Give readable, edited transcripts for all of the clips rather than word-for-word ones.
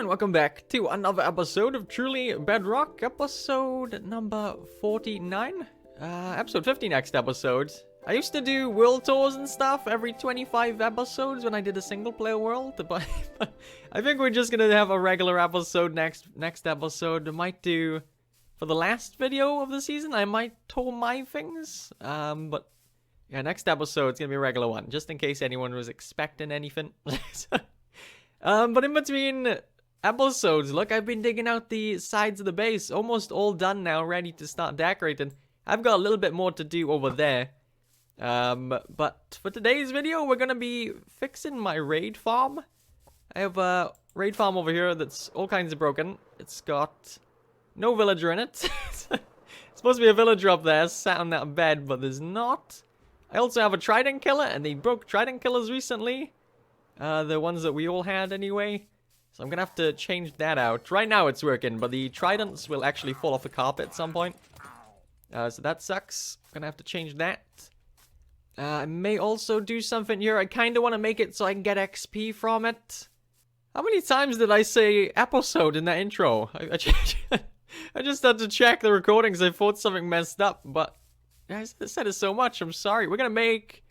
and welcome back to another episode of Truly Bedrock, episode number 49. Episode 50 next episode. I used to do world tours and stuff every 25 episodes when I did a single player world, but I think we're just gonna have a regular episode next episode. I might do, for the last video of the season, I might tour my things, but yeah, next episode it's gonna be a regular one, just in case anyone was expecting anything. But in between episodes, look, I've been digging out the sides of the base. Almost all done now, ready to start decorating. I've got a little bit more to do over there. But for today's video, we're gonna be fixing my raid farm. I have a raid farm over here that's all kinds of broken. It's got no villager in it. It's supposed to be a villager up there, sat on that bed, but there's not. I also have a trident killer, and they broke trident killers recently. The ones that we all had anyway. So I'm gonna have to change that out. Right now it's working, but the tridents will actually fall off the carpet at some point. So that sucks. I'm gonna have to change that. I may also do something here. I kinda wanna make it so I can get XP from it. How many times did I say episode in that intro? I just had to check the recordings. I thought something messed up, but I said it so much. I'm sorry. We're gonna make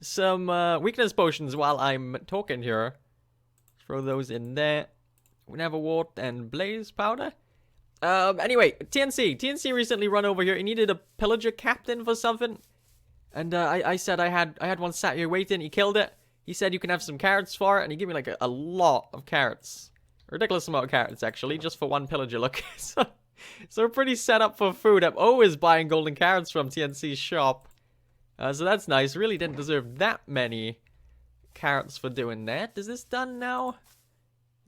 some weakness potions while I'm talking here. Throw those in there. Never wart and blaze powder. Anyway, TNC recently run over here. He needed a pillager captain for something, and I said I had one sat here waiting. He killed it. He said you can have some carrots for it, and he gave me like a lot of carrots, a ridiculous amount of carrots actually, just for one pillager. Look, so we're pretty set up for food. I'm always buying golden carrots from TNC's shop. So that's nice. Really didn't deserve that many carrots for doing that. Is this done now?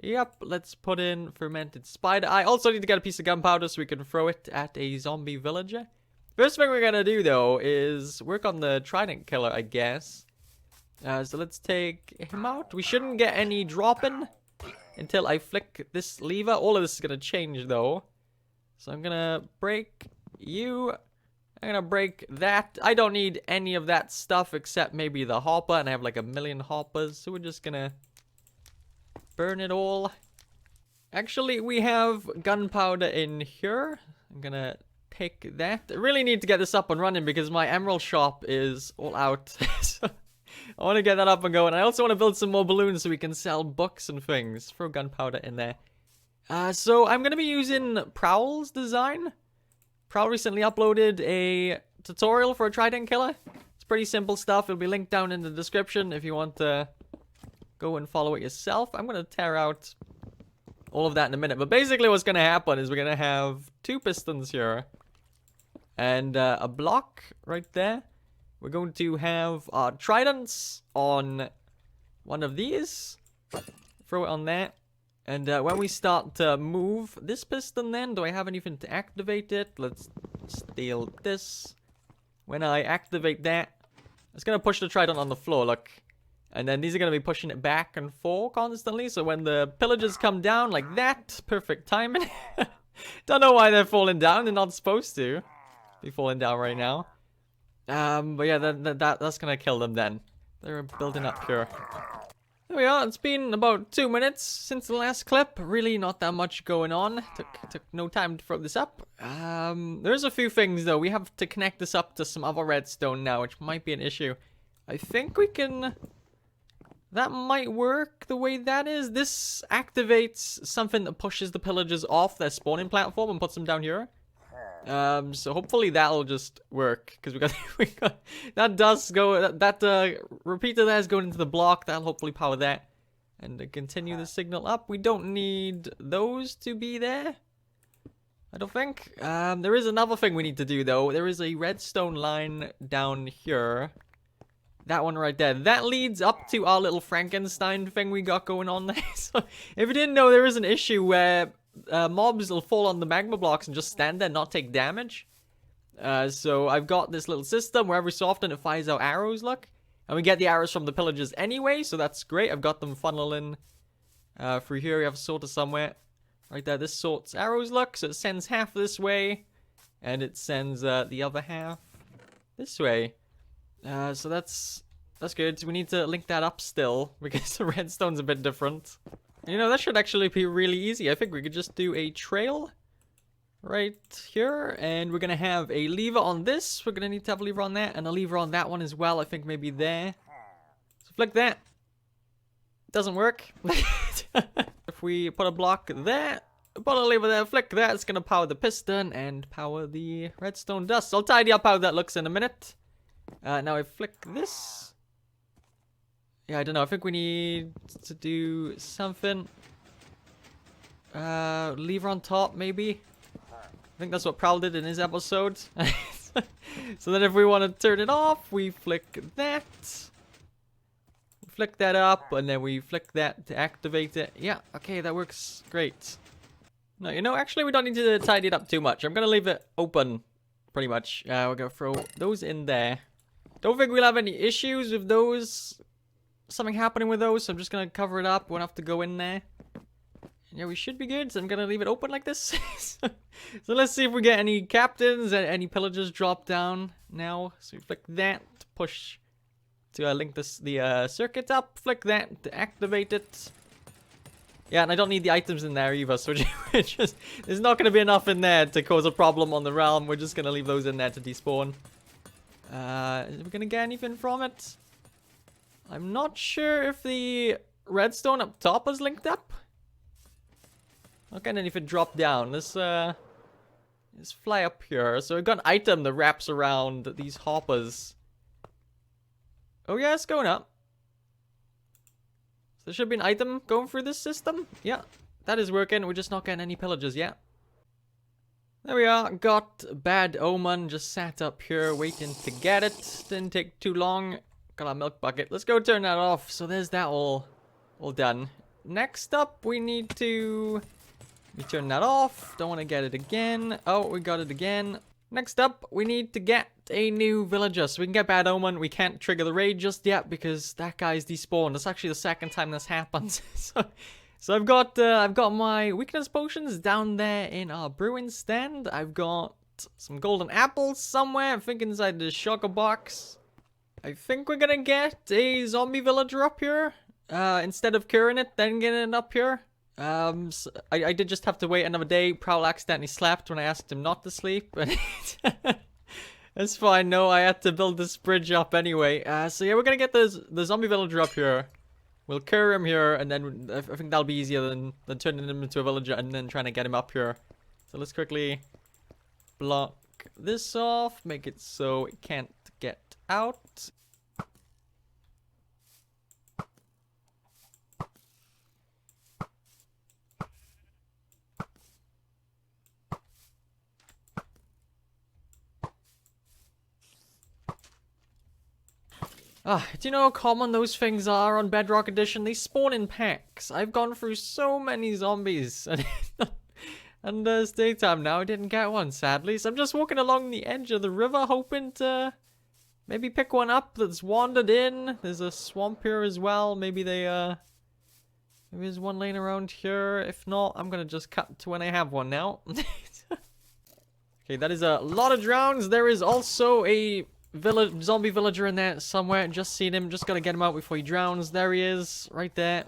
Yep, let's put in fermented spider. I also need to get a piece of gunpowder so we can throw it at a zombie villager. First thing we're gonna do though is work on the trident killer, I guess. So let's take him out. We shouldn't get any dropping until I flick this lever. All of this is gonna change though. So I'm gonna break you. I'm gonna break that. I don't need any of that stuff except maybe the hopper, and I have like a million hoppers, so we're just gonna burn it all. Actually, we have gunpowder in here. I'm gonna take that. I really need to get this up and running because my emerald shop is all out. So I want to get that up and going. I also want to build some more balloons so we can sell books and things. Throw gunpowder in there. So I'm gonna be using Prowl's design. Prowl recently uploaded a tutorial for a trident killer. It's pretty simple stuff. It'll be linked down in the description if you want to go and follow it yourself. I'm going to tear out all of that in a minute. But basically what's going to happen is we're going to have two pistons here. And a block right there. We're going to have tridents on one of these. Throw it on there. And when we start to move this piston then, do I have anything to activate it? Let's steal this. When I activate that, it's going to push the trident on the floor, look. And then these are going to be pushing it back and forth constantly. So when the pillagers come down like that, perfect timing. Don't know why they're falling down. They're not supposed to be falling down right now. But yeah, that's going to kill them then. They're building up here. There we are. It's been about 2 minutes since the last clip. Really not that much going on. Took no time to throw this up. There's a few things though. We have to connect this up to some other redstone now, which might be an issue. I think we can... That might work the way that is. This activates something that pushes the pillagers off their spawning platform and puts them down here. So hopefully that'll just work, because we got that does go, that repeater there is going into the block. That'll hopefully power that and continue the signal up. We don't need those to be there, I don't think. There is another thing we need to do though. There is a redstone line down here. That one right there. That leads up to our little Frankenstein thing we got going on there. So if you didn't know, there is an issue where mobs will fall on the magma blocks and just stand there and not take damage. So I've got this little system where every so often it fires out arrows, look. And we get the arrows from the pillagers anyway, so that's great. I've got them funneling through here. We have a sorter somewhere. Right there, this sorts arrows, look. So it sends half this way, and it sends the other half this way. So that's good. We need to link that up still, because the redstone's a bit different. You know, that should actually be really easy. I think we could just do a trail right here, and we're gonna have a lever on this. We're gonna need to have a lever on that, and a lever on that one as well. I think maybe there. So flick that. Doesn't work. If we put a block there, put a lever there, flick that, it's gonna power the piston and power the redstone dust. I'll tidy up how that looks in a minute. Now I flick this. Yeah, I don't know. I think we need to do something. Lever on top, maybe. I think that's what Prowl did in his episode. So then if we want to turn it off, we flick that. Flick that up, and then we flick that to activate it. Yeah, okay, that works great. No, you know, actually we don't need to tidy it up too much. I'm gonna leave it open, pretty much. We're gonna throw those in there. Don't think we'll have any issues with those. Something happening with those, so I'm just gonna cover it up. Won't have to go in there. Yeah, we should be good, so I'm gonna leave it open like this. So let's see if we get any captains and any pillagers drop down now. So we flick that to push to link the circuit up. Flick that to activate it. Yeah, and I don't need the items in there either, so there's not gonna be enough in there to cause a problem on the realm. We're just gonna leave those in there to despawn. Are we gonna get anything from it? I'm not sure if the redstone up top is linked up. Okay, and then if it dropped down, let's fly up here. So we've got an item that wraps around these hoppers. Oh yeah, it's going up. So there should be an item going through this system. Yeah, that is working. We're just not getting any pillagers yet. There we are. Got Bad Omen just sat up here waiting to get it. Didn't take too long. Got our milk bucket. Let's go turn that off. So there's that all done. Next up, we need to turn that off. Don't want to get it again. Oh, we got it again. Next up, we need to get a new villager. So we can get Bad Omen. We can't trigger the raid just yet because that guy's despawned. That's actually the second time this happens. So I've got my weakness potions down there in our brewing stand. I've got some golden apples somewhere. I think inside the sugar box. I think we're gonna get a zombie villager up here. Instead of curing it, then getting it up here. So I did just have to wait another day. Prowl accidentally slept when I asked him not to sleep. That's fine. No, I had to build this bridge up anyway. So yeah, we're gonna get the zombie villager up here. We'll cure him here, and then I think that'll be easier than turning him into a villager and then trying to get him up here. So let's quickly block this off, make it so it can't get out. Do you know how common those things are on Bedrock Edition? They spawn in packs. I've gone through so many zombies. And it's daytime now. I didn't get one, sadly. So I'm just walking along the edge of the river, hoping to maybe pick one up that's wandered in. There's a swamp here as well. Maybe maybe there's one laying around here. If not, I'm gonna just cut to when I have one now. Okay, that is a lot of drowns. There is also a zombie villager in there somewhere. Just seen him. Just gotta get him out before he drowns. There he is, right there.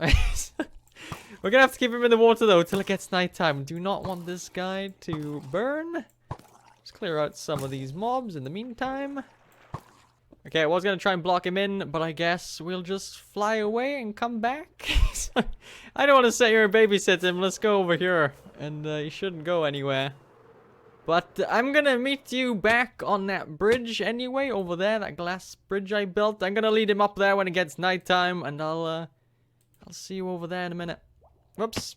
We're gonna have to keep him in the water though till it gets nighttime. Do not want this guy to burn. Let's clear out some of these mobs in the meantime. Okay, I was gonna try and block him in, but I guess we'll just fly away and come back. I don't want to sit here and babysit him. Let's go over here, and he shouldn't go anywhere. But I'm gonna meet you back on that bridge anyway, over there, that glass bridge I built. I'm gonna lead him up there when it gets nighttime, and I'll see you over there in a minute. Whoops.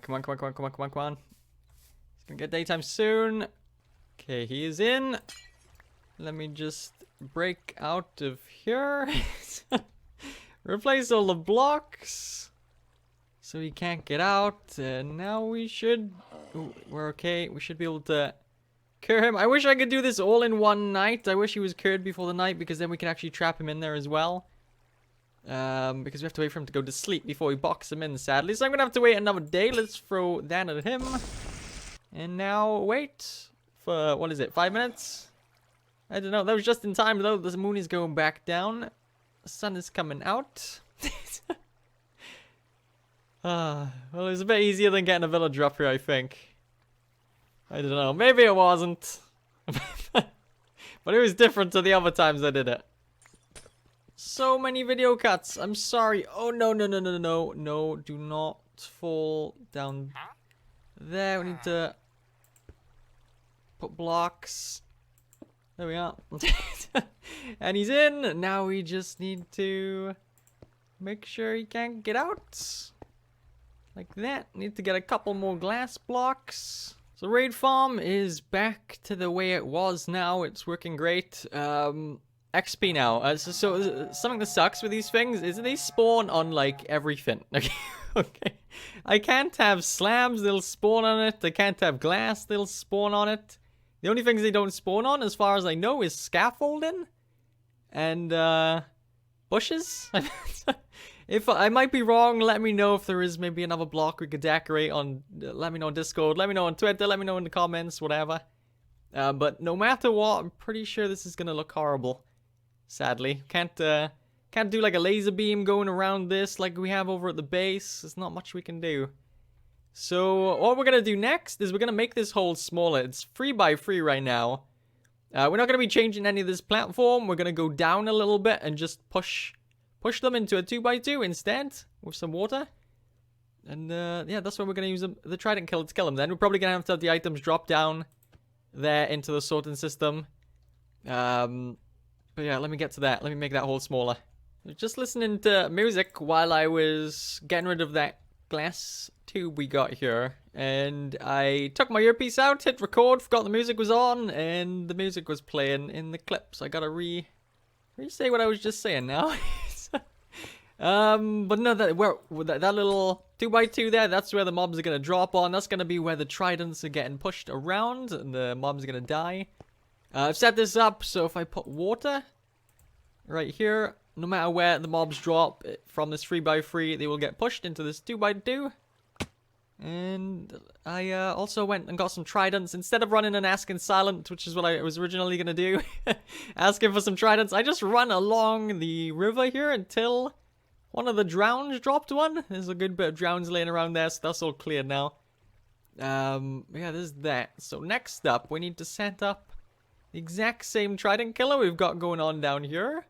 Come on, come on, come on, come on, come on, come on. It's gonna get daytime soon. Okay, he is in. Let me just break out of here. Replace all the blocks. So he can't get out. And now we should... Ooh, we're okay. We should be able to Cure him. I wish I could do this all in one night. I wish he was cured before the night, because then we can actually trap him in there as well. Because we have to wait for him to go to sleep before we box him in, sadly. So I'm gonna have to wait another day. Let's throw that at him. And now wait for, what is it, 5 minutes? I don't know. That was just in time, though. The moon is going back down. The sun is coming out. Well, it was a bit easier than getting a villager up here, I think. I don't know. Maybe it wasn't. But it was different to the other times I did it. So many video cuts. I'm sorry. Oh, no, no, no, no, no. No, do not fall down there. We need to put blocks. There we are. And he's in. Now we just need to make sure he can't get out. Like that. Need to get a couple more glass blocks. So raid farm is back to the way it was now. It's working great. XP now. So something that sucks with these things is they spawn on like everything. Okay. Okay. I can't have slabs, they'll spawn on it. I can't have glass, they'll spawn on it. The only things they don't spawn on, as far as I know, is scaffolding and bushes. If I might be wrong, let me know if there is maybe another block we could decorate on. Let me know on Discord, let me know on Twitter, let me know in the comments, whatever. But no matter what, I'm pretty sure this is gonna look horrible. Sadly, can't do like a laser beam going around this like we have over at the base. There's not much we can do. So what we're gonna do next is we're gonna make this hole smaller. It's 3 by 3 right now. We're not gonna be changing any of this platform. We're gonna go down a little bit and just push them into a 2 by 2 instead with some water. And yeah, that's why we're gonna use the trident killer to kill them. Then we're probably gonna have to have the items drop down there into the sorting system. But yeah, let me get to that. Let me make that hole smaller. Just listening to music while I was getting rid of that glass tube we got here. And I took my earpiece out, hit record, forgot the music was on, and the music was playing in the clip. So I gotta re-say what I was just saying now. But no, that little 2 by 2 there, that's where the mobs are gonna drop on. That's gonna be where the tridents are getting pushed around, and the mobs are gonna die. I've set this up so if I put water right here, no matter where the mobs drop from this 3 by 3, they will get pushed into this 2 by 2. And I also went and got some tridents. Instead of running and asking silent, which is what I was originally going to do, asking for some tridents, I just run along the river here until one of the drowns dropped one. There's a good bit of drowns laying around there, so that's all clear now. Yeah, there's that. So next up, we need to set up the exact same trident killer we've got going on down here.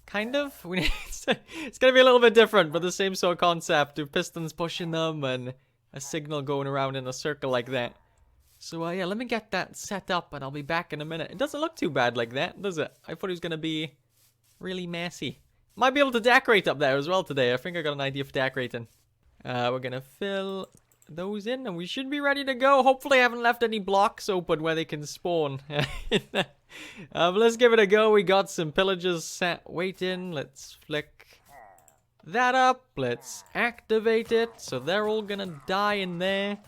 Kind of. It's gonna be a little bit different, but the same sort of concept of pistons pushing them and a signal going around in a circle like that. So yeah, let me get that set up and I'll be back in a minute. It doesn't look too bad like that, does it? I thought it was gonna be really messy. Might be able to decorate up there as well today. I think I got an idea for decorating. We're gonna fill those in and we should be ready to go. Hopefully I haven't left any blocks open where they can spawn. But let's give it a go. We got some pillagers set waiting. Let's flick that up. Let's activate it. So they're all gonna die in there.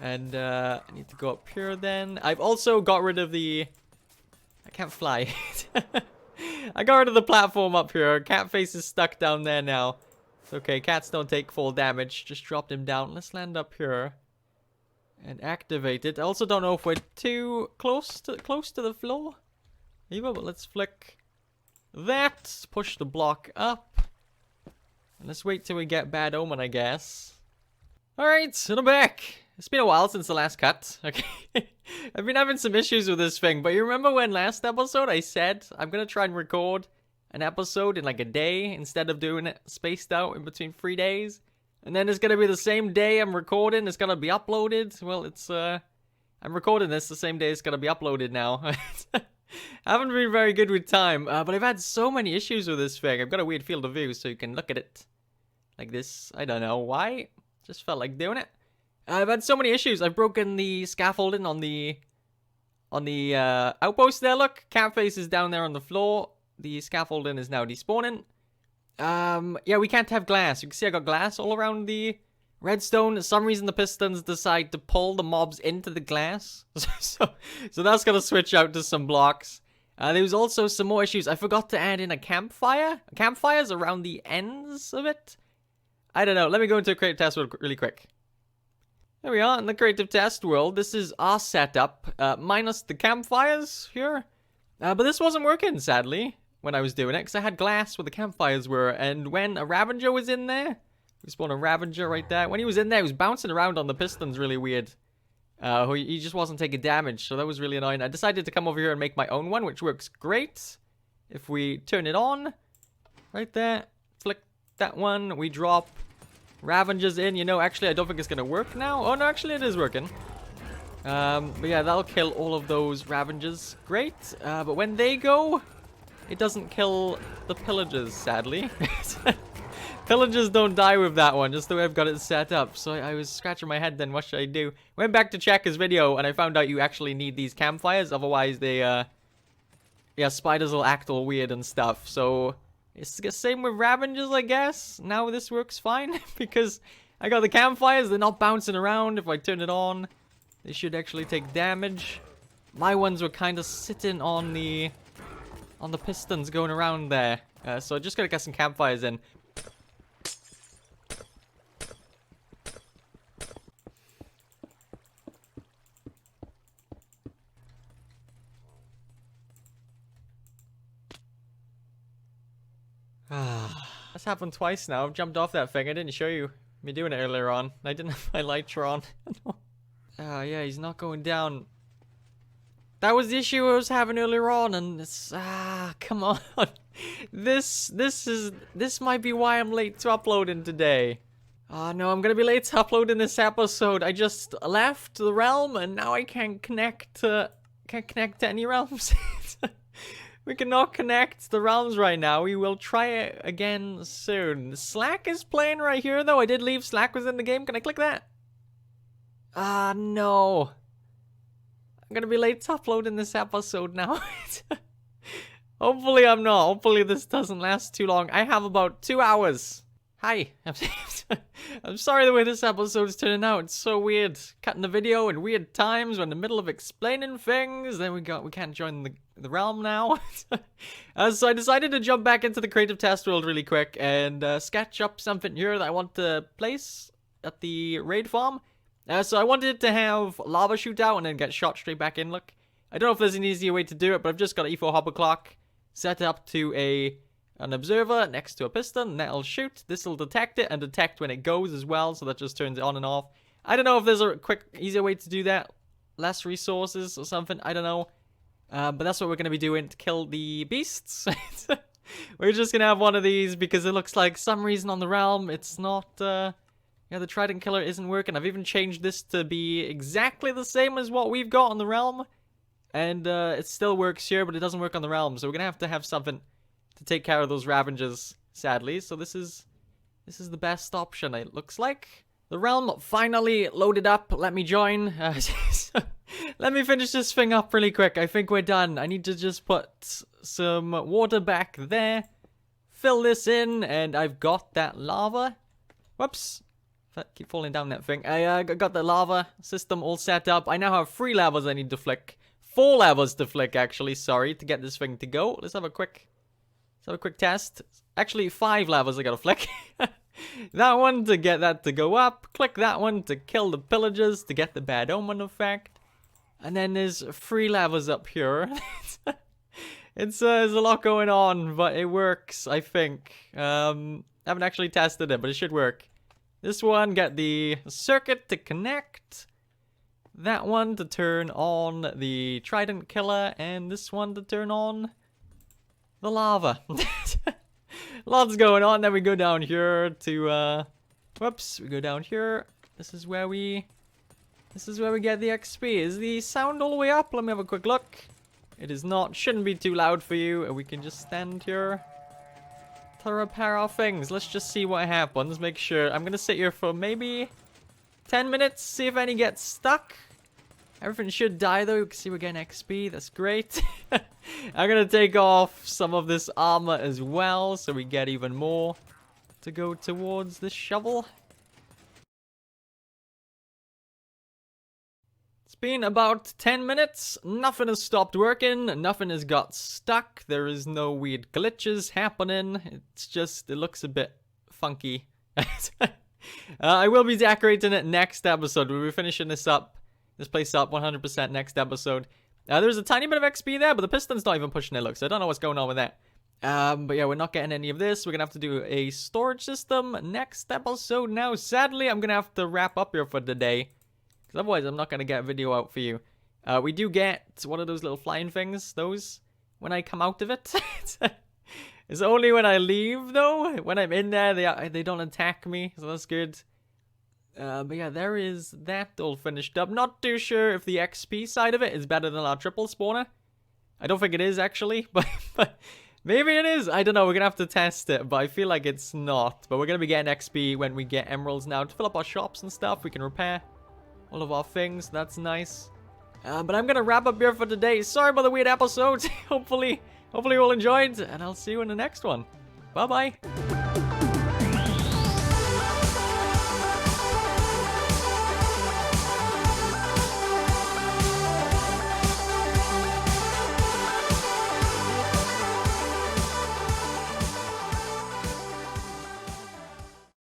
And I need to go up here then. I've also got rid of the... I can't fly. I got rid of the platform up here. Cat face is stuck down there now. It's okay, cats don't take full damage. Just dropped him down. Let's land up here. And activate it. I also don't know if we're too close to the floor either, but let's flick that. Push the block up. And let's wait till we get Bad Omen, I guess. Alright, so I'm back. It's been a while since the last cut. Okay. I've been having some issues with this thing, but you remember when last episode I said I'm gonna try and record an episode in like a day instead of doing it spaced out in between 3 days? And then it's gonna be the same day I'm recording, it's gonna be uploaded. Well, it's, I'm recording this the same day it's gonna be uploaded now. I haven't been very good with time, but I've had so many issues with this thing. I've got a weird field of view so you can look at it like this. I don't know why. Just felt like doing it. I've had so many issues. I've broken the scaffolding on the outpost there, look. Catface is down there on the floor. The scaffolding is now despawning. Yeah, we can't have glass. You can see I got glass all around the redstone. For some reason the pistons decide to pull the mobs into the glass. So that's gonna switch out to some blocks. There was also some more issues. I forgot to add in a campfire. Campfires around the ends of it. I don't know. Let me go into a creative test world really quick. There we are in the creative test world. This is our setup, minus the campfires here. But this wasn't working, sadly, when I was doing it, because I had glass where the campfires were. And when a Ravager was in there, we spawned a Ravager right there. When he was in there, he was bouncing around on the pistons really weird. He just wasn't taking damage, so that was really annoying. I decided to come over here and make my own one, which works great. If we turn it on, right there, flick that one, we drop Ravagers in. You know, actually, I don't think it's gonna work now. Oh, no, actually, it is working. But yeah, that'll kill all of those Ravagers. Great. But when they go, it doesn't kill the pillagers, sadly. Pillagers don't die with that one, just the way I've got it set up. So I was scratching my head then, what should I do? Went back to check his video, and I found out you actually need these campfires, otherwise they, yeah, spiders will act all weird and stuff. So, it's the same with Ravagers, I guess. Now this works fine, because I got the campfires, they're not bouncing around. If I turn it on, they should actually take damage. My ones were kind of sitting on the pistons going around there. So I just gotta get some campfires in. That's happened twice now. I've jumped off that thing. I didn't show you me doing it earlier on. I didn't have my lighter on. Yeah, he's not going down. That was the issue I was having earlier on, and it's come on. This might be why I'm late to uploading today. No, I'm gonna be late to uploading this episode. I just left the realm, and now I can't connect to any realms. We cannot connect the realms right now. We will try it again soon. Slack is playing right here, though. I did leave Slack was in the game. Can I click that? No. I'm gonna be late to uploading this episode now. Hopefully I'm not. Hopefully this doesn't last too long. I have about 2 hours. Hi. I'm sorry the way this episode is turning out. It's so weird. Cutting the video in weird times. We're in the middle of explaining things. Then we can't join the realm now. So I decided to jump back into the creative test world really quick and sketch up something here that I want to place at the raid farm. So I wanted to have lava shoot out and then get shot straight back in. Look, I don't know if there's an easier way to do it, but I've just got an E4 hopper clock set up to an observer next to a piston, and that'll shoot. This will detect it and detect when it goes as well, so that just turns it on and off. I don't know if there's a quick, easier way to do that. Less resources or something, I don't know. But that's what we're going to be doing to kill the beasts. We're just going to have one of these because it looks like some reason on the realm it's not, yeah, the trident killer isn't working. I've even changed this to be exactly the same as what we've got on the realm. And it still works here, but it doesn't work on the realm. So we're going to have something to take care of those Ravagers, sadly. So this is the best option, it looks like. The realm finally loaded up. Let me join. Let me finish this thing up really quick. I think we're done. I need to just put some water back there. Fill this in, and I've got that lava. Whoops. Keep falling down that thing. I got the lava system all set up. I now have 3 levers I need to flick. 4 levers to flick, actually. Sorry, to get this thing to go. Let's have a quick test. Actually, 5 levers I gotta flick. That one to get that to go up. Click that one to kill the pillagers to get the bad omen effect. And then there's 3 levers up here. There's a lot going on, but it works, I think. I haven't actually tested it, but it should work. This one, get the circuit to connect. That one to turn on the trident killer. And this one to turn on the lava. Lots going on. Then we go down here to, whoops, we go down here. This is where we get the XP. Is the sound all the way up? Let me have a quick look. It is not. Shouldn't be too loud for you. And we can just stand here to repair our things. Let's just see what happens. Make sure. I'm gonna sit here for maybe 10 minutes. See if any gets stuck. Everything should die though. You can see we're getting XP. That's great. I'm gonna take off some of this armor as well, so we get even more to go towards this shovel. been about 10 minutes. Nothing has stopped working. Nothing has got stuck. There is no weird glitches happening. It's just, it looks a bit funky. I will be decorating it next episode. We'll be finishing this place up 100% next episode. There's a tiny bit of XP there, but the piston's not even pushing it, look, so I don't know what's going on with that. But yeah, we're not getting any of this. We're gonna have to do a storage system next episode now. Sadly, I'm gonna have to wrap up here for today, because otherwise I'm not gonna get a video out for you. We do get one of those little flying things, those, when I come out of it. It's only when I leave, though. When I'm in there, they don't attack me, so that's good. But yeah, there is that all finished up. Not too sure if the XP side of it is better than our triple spawner. I don't think it is, actually, but maybe it is. I don't know. We're going to have to test it, but I feel like it's not. But we're going to be getting XP when we get emeralds now to fill up our shops and stuff. We can repair all of our things. That's nice. But I'm going to wrap up here for today. Sorry about the weird episodes. Hopefully you all enjoyed, and I'll see you in the next one. Bye-bye.